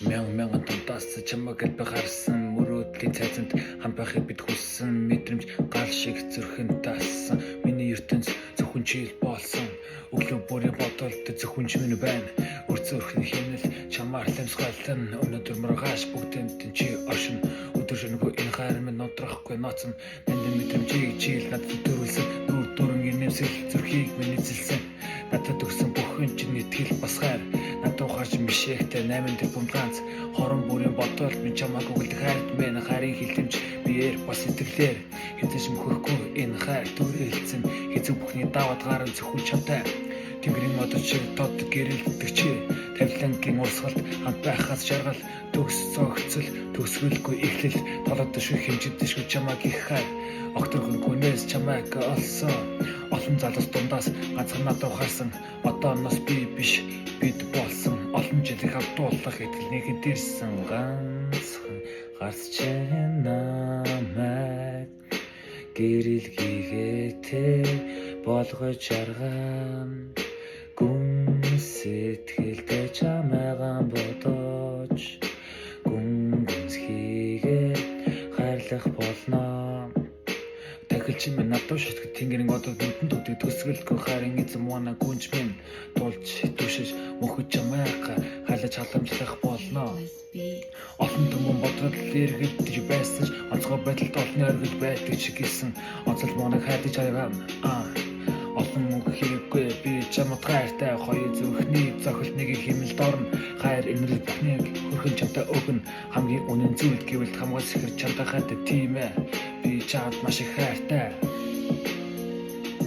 Мянган тунтаас чамаг альб гарсан мөрөөдлийн цайзанд хам байхыг бид хүссэн мэдрэмж гал шиг зүрхэн таасан миний ертөнц зөвхөн чийл болсон өглөө бүрийн бодолд зөвхөн ч минь байна үрцөрхний хэмнэл чамаар лэмсгайлан өнөөдөр маргааш бүгдэмд чи оршин өдөр шөнөгүй энэ хайр минь нодрахгүй ноцсон нандин мэдрэмжийг чийл надад төрүүлсэн нүр дүрэн инэмсэл зүрхийг минь эзэлсэн надад өгсөн бүхэн чинь итгэл бас хайр надад ухаарч мишэхтэй 8 тэрбум ганц хорон бүрийн бодол минь чамааг үгэлдэх хайрт минь хайрын хилэмж биеэр бас итгэлээр хэзээ ч мөхөхгүй энэ хайр төрөлцөн хэзээ бүхний даваад гарan зөвхөн чамтай тэнгэрийн модод шиг тод гэрэлтдэг чи тавилангийн урсгалд хамт байхаас жаргал төгс цогцол төсвөлгүй эхлэл толоод шиг хэмжигдэшгүй чамааг их хайр огторхон гүнээс чамааг олсон олон залуус дундаас ганцхан надад ухаарсан одооноос би биш бид болсон олон жилийн хавтуулах итгэлнийхэн дэрсэн ганцхан гарч намайг гэрэлгийгээтэй болгож аргаан гүн сэтгэлдээ чамайгаан бодож гүн гүнсхийгээ хайрлах болно Тахилч минь надад шатгах тэнгэрийн одод нүдэн төгдөг төсгөлгүй хайрын эзэн муана гүнж минь тулж түшиж мөхөж чамайг хайлаж халамжлах болно олон түмэн бодрол эргэлдэж байсан ч онцгой байдалд олны оргил байдаг ч гэсэн онцол моног хайдаж аягаан олон мөнгө хэрэггүй би чамд хайртай хоёр зүрхний зохил нэг хэмнэлд орно хайр эмрэл бүхнийг хөрхөн чамтай өгнө хамгийн үнэн зүйл гэвэл хамгаас ихэр чамтай хайртай тийм ээ би чамд маш их хайртай